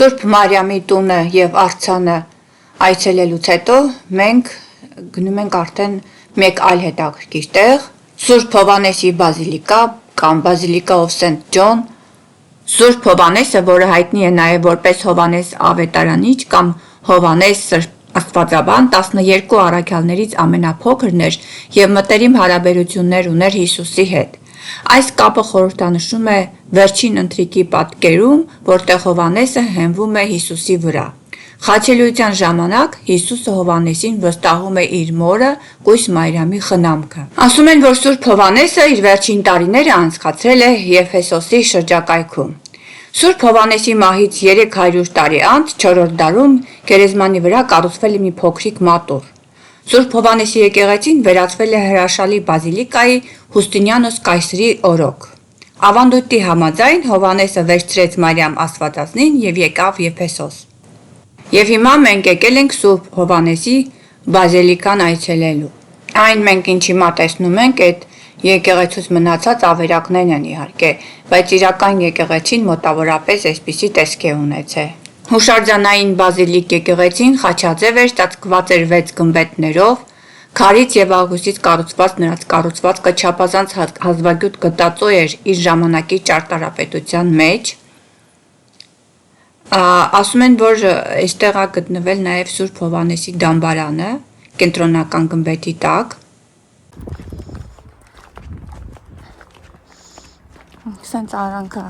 Սուրբ Մարիամի տունը եւ արձանը այցելելուց հետո մենք գնում ենք արդեն մեկ այլ հետաքրքիր տեղ, Սուրբ Հովհաննեսի բազիլիկա կամ Բազիլիկա of St. John, Սուրբ Հովհաննեսը, որը հայտնի է նաև որպես Հովհաննես Ավետարանիչ կամ Հովհաննես Աստվածաբան, 12 առաքյալներից ամենափոքրն էր եւ մտերիմ հարաբերություններ ուներ Հիսուսի հետ։ Այս կապը խորհրդանշում է վերջին ընթրիքի պատկերում, որտեղ Հովհաննեսը հենվում է Հիսուսի վրա։ Խաչելիության ժամանակ Հիսուսը Հովհաննեսին վստահում է իր մորը Կույս Մարիամի խնամքը։ Ասում են, որ Սուրբ Հովհաննեսը իր վերջին տարիները անցկացրել է Եֆեսոսի շրջակայքում։ Սուրբ Հովհաննեսի մահից 300 տարի անց 4-րդ դարում գերեզմանի վրա կառուցվել է մի փոքրիկ մատուռ։ Սուրբ Հովհաննեսի եկեղեցին վերածվել է հրաշալի բազիլիկայի Հուստինիանոս կայսրի օրոք։ Ավանդույթի համաձայն Հովհաննեսը վերցրեց Մարիամ Աստվածածնին եւ եկավ Եփեսոս։ Եվ հիմա մենք եկել ենք Սուրբ Հովհաննեսի բազիլիկան այցելելու։ Այն մենք ինչ հիմա տեսնում ենք, այդ եկեղեցուց մնացած ավերակներն են իհարկե, բայց իրական եկեղեցին մոտավորապես այսպիսի տեսք է ունեցել։ Հուշարձանային բազիլիկ եկեղեցին խաչաձև էր, ծածկված էր 6 գմբեթներով, քարից եւ աղյուսից կառուցված նրանց կառուցվածքը չափազանց հազվագյուտ գտածո էր իր ժամանակի ճարտարապետության մեջ։ Ասում են, որ այստեղ է գտնվել նաև Սուրբ Հովհաննեսի դամբարանը, կենտրոնական գմբեթի տակ։ Սենց արանքը,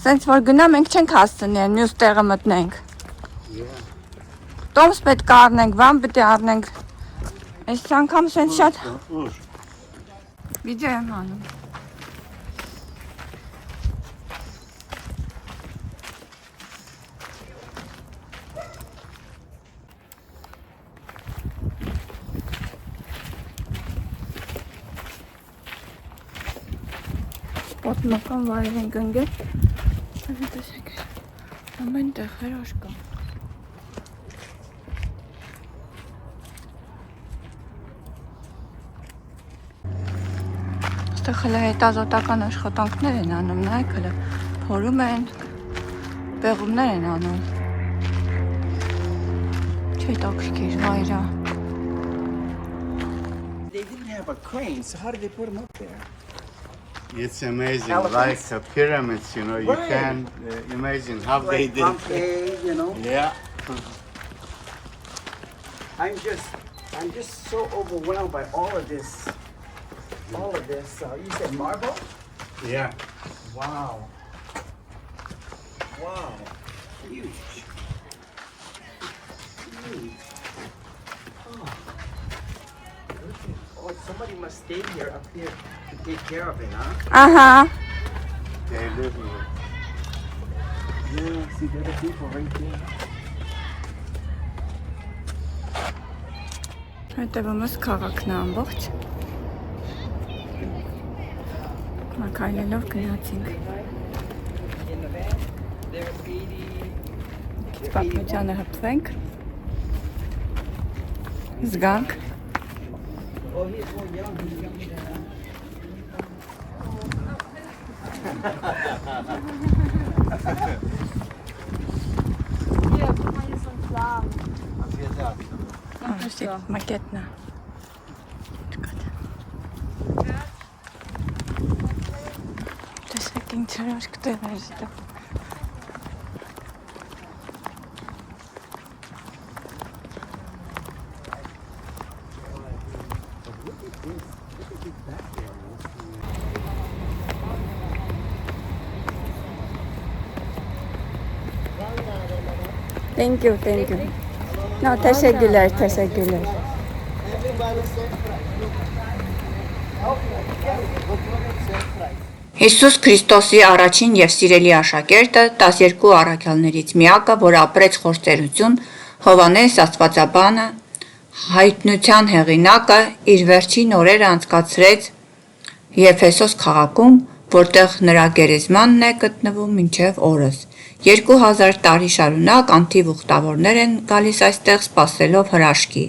սենց որ գնա մենք չենք հասցնի, մյուս տեղը մտնենք։ Տոմս պետք է առնենք, վան պետք է առնենք։ Այս անգամ սենց շատ վիդեո եմ անում։ Պատմական վայր ենք ընկել, տեսեք, ամեն տեղ հրաշ կա։ Այստեղ հələ հետազոտական աշխատանքներ են անում, նայեք, հələ փորում են, պեղումներ են անում։ Չէ հետաքրքիր վայր է։ They didn't have a crane, so how did they put them up there? It's amazing, Elephants? like pyramids, you know, you Right. can imagine how they Like did. Pompeii, you know. Yeah. I'm just so overwhelmed by all of this. All of this. You said marble? Yeah. Wow. Wow. Huge. Huge. Oh, somebody must stay here up here to take care of it, huh? They live here. Yeah, see the other people right there. Հետևումս քաղաքն է ամբողջ։ Մակայլելով գնացինք։ Պատմությանը հպվենք։ Զգանք։ Oh, he's more young. He's younger than us. Մակետնա։ Տեսեք ինչ հրաշք տեղեր ստեղ։ Thank you. No, teşekkürler. Հիսուս Քրիստոսի առաջին եւ սիրելի աշակերտը 12 առաքյալներից միակը, որ ապրեց խորտերություն, Հովհաննես Աստվածաբանը, հայտնության հեղինակը, իր վերջին օրերը անցկացրեց Եփեսոս քաղաքում, որտեղ նրա գերեզմանն է գտնվում մինչև օրս։ 2000 տարի շարունակ անթիվ ուխտավորներ են գալիս այստեղ սպասելով հրաշքի։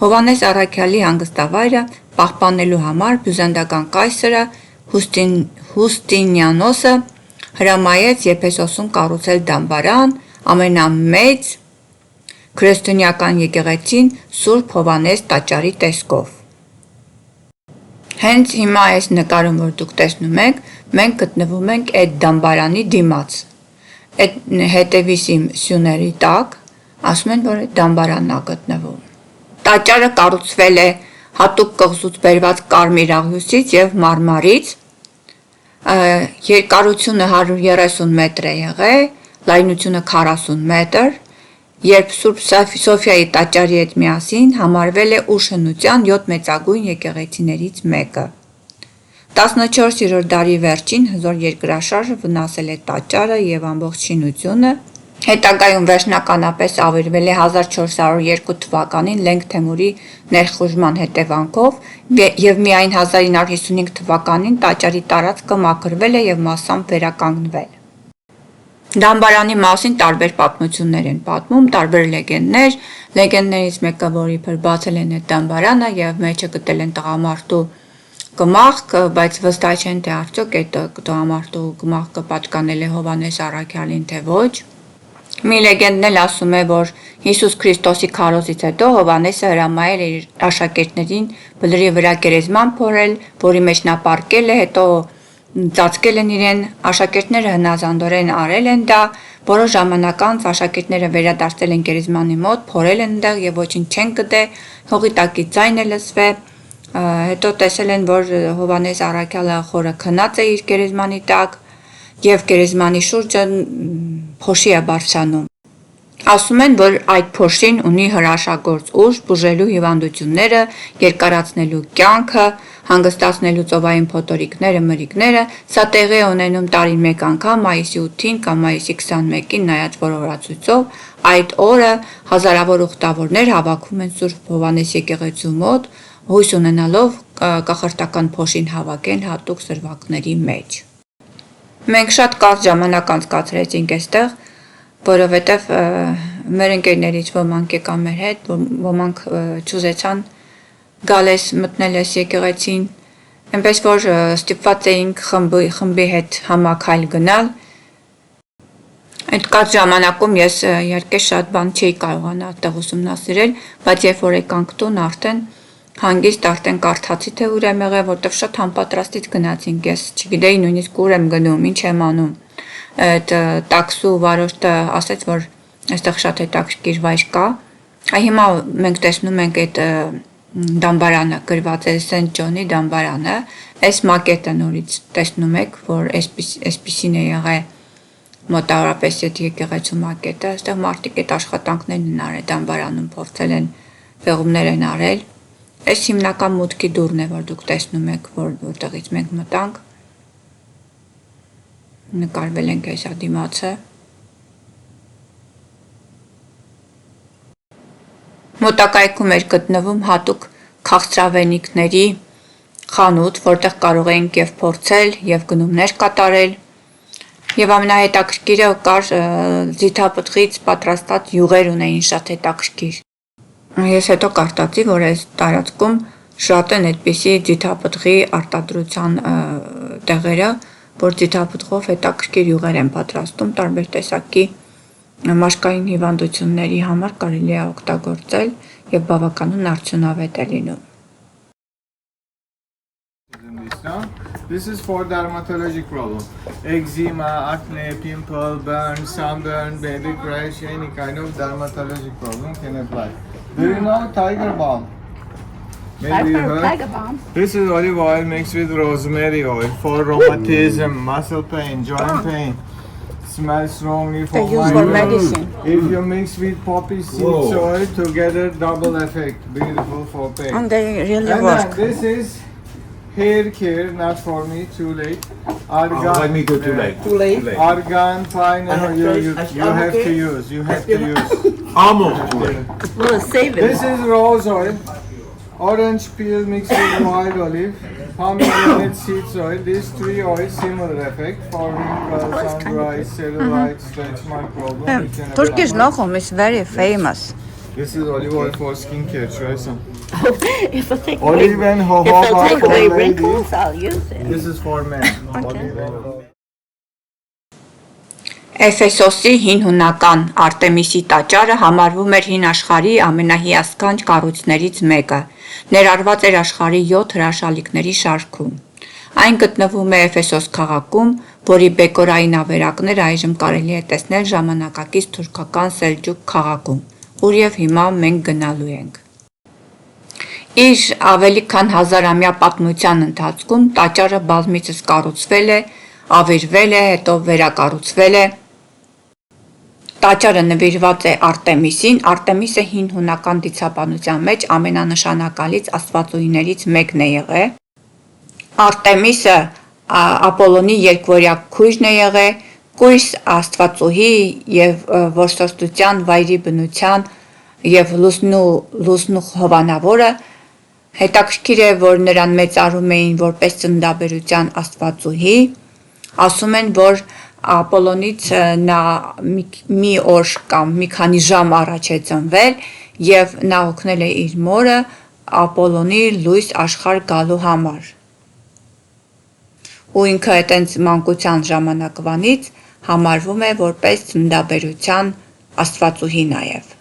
Հովհաննես առաքյալի հանգստավայրը պահպանելու համար բյուզանդական կայսրը Հուստինիանոսը հրամայեց Եփեսոսում կառուցել դամբարան, ամենամեծ քրիստոնեական եկեղեցին Սուրբ Հովհաննես տաճարի տեսքով։ Հենց հիմա այս նկարում, որ դուք տեսնում եք, մենք գտնվում ենք այդ դամբարանի դիմաց։ Այդ հետևից իմ սյուների տակ, ասում են, որ այդ դամբարանն է գտնվում։ Տաճարը կառուցվել է հատուկ կղզուց բերված կարմիր աղյուսից եւ մարմարից։ Երկարությունը 130 մետր է եղել, լայնությունը 40 մետր, երբ Սուրբ Սոֆիայի տաճարի հետ միասին համարվել է ուշնության 7 մեծագույն եկեղեցիներից մեկը։ 14-րդ դարի վերջին հզոր երկրաշարժը վնասել է տաճարը եւ ամբողջ շինությունը։ Հետագայում վերջնականապես ավերվել է 1402 թվականին Լենգ Թեմուրի ներխուժման հետևանքով եւ միայն 1955 թվականին տաճարի տարածքը մաքրվել է եւ մասամբ վերականգնվել։ Դամբարանի մասին տարբեր պատմություններ են պատմում, տարբեր լեգենդներ։ Լեգենդներից մեկը, որ իբր բացել են այդ դամբարանը եւ մեջը գտել են տղամարդու կմախք, բայց վստահ չեն թե արդյոք այդ տղամարդու կմախքը պատկանել է Հովհաննես Առաքյալին թե ոչ։ Մի լեգենդն էլ ասում է, որ Հիսուս Քրիստոսի քարոզից հետո Հովհաննեսը հրամայել է իր աշակերտներին բլրի վրա գերեզման փորել, որի մեջ նա պառկել է, հետո ծածկել են իրեն, աշակերտները հնազանդորեն արել են դա, որոշ ժամանակ անց աշակերտները վերադարձել են գերեզմանի մոտ, փորել են այնտեղ եւ ոչինչ չեն գտել, հողի տակի ձայն է լսվել, հետո տեսել են, որ Հովհաննես Առաքյալը խորը քնած է իր գերեզմանի տակ եւ գերեզմանի շուրջը փոշի է բարձրանում։ Ասում են, որ այդ փոշին ունի հրաշագործ ուժ բուժելու հիվանդությունները, երկարացնելու կյանքը, հանգստացնելու ծովային փոթորիկները, մրրիկները, սա տեղի է ունենում տարին մեկ անգամ մայիսի 8-ին կամ մայիսի 21-ին նայած որորացույցով, այդ օրը հազարավոր ուխտավորներ հավաքում են Սուրբ Հովհաննես եկեղեցու մոտ, հույս ունենալով կախարդական փոշին հավաքեն հատուկ սրվակների մեջ։ Մենք շատ կարճ ժամանակ անցկացրեցինք այստեղ, որովհետև մեր ընկերներից ոմանք եկան մեր հետ, ոմանք չուզեցան գալես մտնել այս եկեղեցին, այնպես որ ստիպված էինք խմբի հետ համակայլ գնալ։ Այդ կարճ ժամանակում ես իհարկե շատ բան չէի կարողանա այդտեղ ուսումնասիրել, բայց երբ որ եկանք տուն արդեն հանգիստ արդեն կարդացի թե ուր եմ եղել, որտեղ շատ համապատրաստից գնացինք, ես չգիտեի նույնիսկ ուր եմ գնում, ինչ եմ անում։ Այդ տաքսու վարորդը ասաց, որ այստեղ շատ հետաքրքիր վայր կա։ Հիմա մենք տեսնում ենք այդ դամբարանը, գրված է Սենթ Ջոնի դամբարանը, այս մակետը նորից տեսնում եք, որ այսպիսին է եղել մոտավորապես այդ եկեղեցու մակետը, այստեղ մարդիկ այդ աշխատանքներն են արել դամբարանում, փորձել են պեղումներ են արել։ Այս հիմնական մուտքի դուռն է, որ դուք տեսնում եք, որտեղից մենք մտանք։ Նկարվել ենք այս դիմացը։ Մոտակայքում էր գտնվում հատուկ քաղցրավենիքների խանութ, որտեղ կարող էինք եւ փորձել եւ գնումներ կատարել։ Եվ ամենահետաքրքիրը կար ձիթապտղից պատրաստած յուղեր ունեին շատ հետաքրքիր։ Ես հետո կարդացի, որ այս տարածքում շատ են այդպիսի ձիթապտղի արտադրության տեղերը, որ ձիթապտղով հետաքրքիր յուղեր են պատրաստում, տարբեր տեսակի մաշկային հիվանդությունների համար կարելի է օգտագործել եւ բավականին արդյունավետ է լինում։ This is for dermatologic problem. Eczema, acne, pimple, burn, sunburn, baby crash, any kind of dermatologic problem can apply. Do you know tiger balm? Maybe you heard. Tiger balm. This is olive oil mixed with rosemary oil for rheumatism, muscle pain, joint pain. Smells strongly for They use for medicine. If you mix with poppy seeds oil together, double effect. Beautiful for pain. And they really And work. then this is hair care, not for me, too late. Argan, Let me go too late. Too late. Argan, fine, you have to use. You have to use. Almost too late. We'll save This it. is rose oil, orange peel mixed with wild olive, pomegranate seeds oil. These three oils similar effect for wrinkles, sun-dry, cellulite, stretch mark problem. You can Turkish apply. lokum is very famous. This is olive oil for skincare. Try some. If I take Olive and if jojoba I'll take for away ladies. wrinkles, I'll use it. This is for men. Olive and Էֆեսոսի հին հունական Արտեմիսի տաճարը համարվում էր հին աշխարհի ամենահիասքանչ կառույցներից մեկը, ներառված էր աշխարհի 7 հրաշալիքների շարքում։ Այն գտնվում է Էֆեսոս քաղաքում, որի բեկորային ավերակները այժմ կարելի է տեսնել ժամանակակից թուրքական Սելջուկ քաղաքում, ուր եւ հիմա մենք գնալու ենք։ Իր ավելի քան 1000-ամյա պատմության ընթացքում տաճարը բազմիցս կառուցվել է, ավերվել է, հետո վերակառուցվել է։ Տաճարը նվիրված է Արտեմիսին։ Արտեմիսը հին հունական դիցաբանության մեջ ամենանշանակալից աստվածուհիներից մեկն է եղել։ Արտեմիսը Ապոլոնի երկվորյա քույրն է եղել, կույս աստվածուհի եւ որսորդության, վայրի բնության եւ լուսնու հովանավորը։ Հետաքրքիր է, որ նրան մեծարում էին որպես ծննդաբերության աստվածուհի։ Ասում են, որ Ապոլոնից նա մի օր կամ մի քանի ժամ առաջ է ծնվել եւ նա օգնել է իր մորը Ապոլոնի լույս աշխարհ գալու համար։ Ու ինքը այտենց մանկության ժամանակվանից համարվում է որպես ծննդաբերության աստվածուհի նաեւ։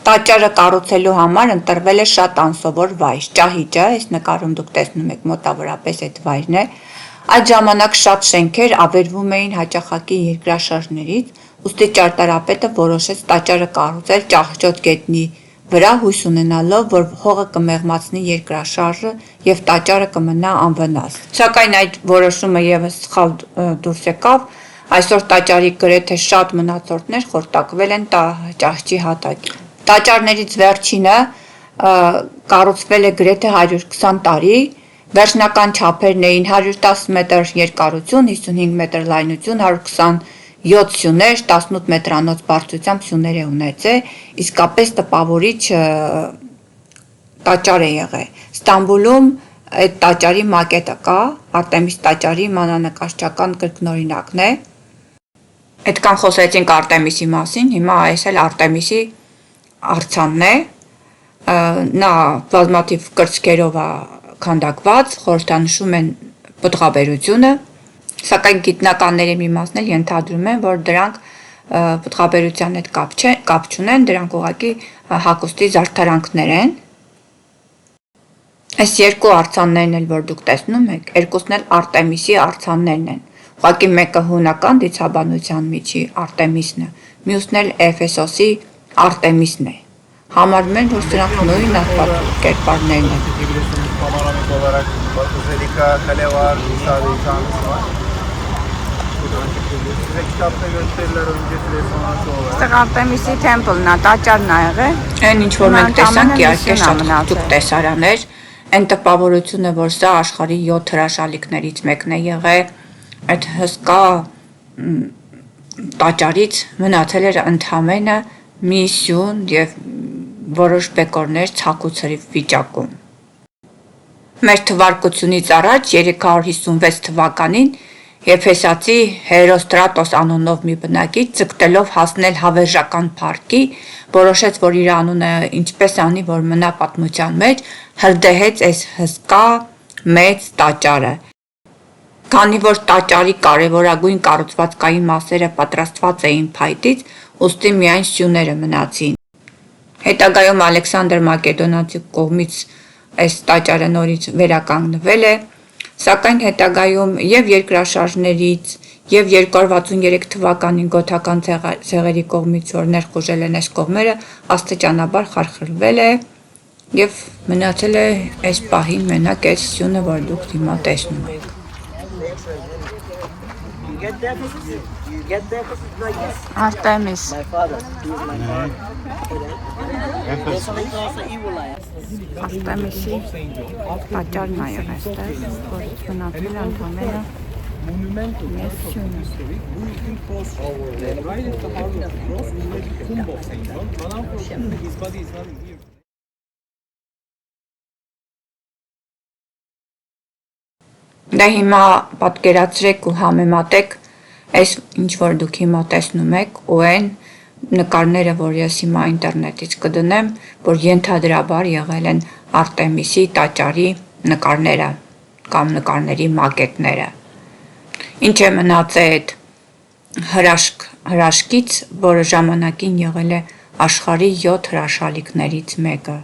Տաճարը կառուցելու համար ընտրվել է շատ անսովոր վայր։ Ճահիճը, այս նկարում դուք տեսնում եք մոտավորապես այդ վայրն է։ Այդ ժամանակ շատ շենքեր ավերվում էին հաճախակի երկրաշարժներից, ուստի ճարտարապետը որոշեց տաճարը կառուցել Ճահճոտ գետնի վրա հույս ունենալով, որ հողը կմեղմացնի երկրաշարժը եւ տաճարը կմնա անվնաս։ Սակայն այդ որոշումը եւս սխալ դուրս եկավ։ Այսօր տաճարի գրեթե շատ մնացորդներ խորտակվել են ճահճի հատակին։ Տաճարներից վերջինը կառուցվել է գրեթե 120 տարի, վերջնական չափերն էին 110 մետր երկարություն, 55 մետր լայնություն, 127 սյուներ, 18 մետրանոց բարձրությամբ սյուներ է ունեցել, իսկապես տպավորիչ տաճար է եղել։ Ստամբուլում այդ տաճարի մակետը կա, Արտեմիս տաճարի մանրանկարչական կրկնօրինակն է։ Այդքան խոսեցինք Արտեմիսի մասին, հիմա այս էլ Արտեմիսի արձանն է, նա բազմաթիվ կրծքերով է քանդակված, խորհրդանշում են պտղաբերությունը, սակայն գիտնականների մի մասն էլ ենթադրում են, որ դրանք պտղաբերության հետ կապ չունեն, դրանք ուղղակի հագուստի զարդարանքներ են։ Այս երկու արձաններն էլ, որ դուք տեսնում եք, երկուսն էլ Արտեմիսի արձաններն են։ Ուղղակի մեկը հունական դիցաբանության միջի Արտեմիսն է, մյուսն էլ Էֆեսոսի Արտեմիսն է։ Համարում են, որ սրանք նույն կերպարներն են։ Այստեղ Արտեմիսի թեմպլն է, տաճարն է եղել։ Այն ինչ որ մենք տեսանք, իհարկե շատ հատուկ տեսարաններ, այն տպավորությունը, որ սա աշխարհի 7 հրաշալիքներից մեկն է եղել, այդ հսկա տաճարից մնացել էր ընդամենը մի սյուն եւ որոշ բեկորներ ցակուցրիվ վիճակում։ Մեր թվարկությունից առաջ 356 թվականին Եփեսացի Հերոստրատոս անունով մի բնակիչ ձգտելով հասնել հավերժական փառքի, որոշեց, որ իր անունը ինչպես անի, որ մնա պատմության մեջ, հրդեհեց այս հսկա մեծ տաճարը։ Քանի որ տաճարի կարևորագույն կառուցվածքային մասերը պատրաստված էին փայտից, ուստի միայն սյուները մնացին։ Հետագայում Ալեքսանդր Մակեդոնացի կողմից այս տաճարը նորից վերականգնվել է, սակայն հետագայում եւ երկրաշարժներից եւ 263 թվականին գոթական ցեղերի կողմից որ ներխուժել են այս կողմերը, աստիճանաբար խարխլվել է եւ մնացել է այս պահին մենակ այս սյունը, որ դուք հիմա տեսնում եք։ Արտեմիս Արտեմիսի տաճարն է այստեղ, որ մնացել է ընդամենը մեծ սյունը։ Դա հիմա պատկերացրեք ու համեմատեք այս ինչ որ դուք հիմա տեսնում եք ու այն նկարները, որ ես հիմա ինտերնետից կդնեմ, որ ենթադրաբար եղել են Արտեմիսի տաճարի նկարները կամ նկարների մակետները։ Ինչ է մնացել այդ հրաշքից, որը ժամանակին եղել է աշխարհի 7 հրաշալիքներից մեկը։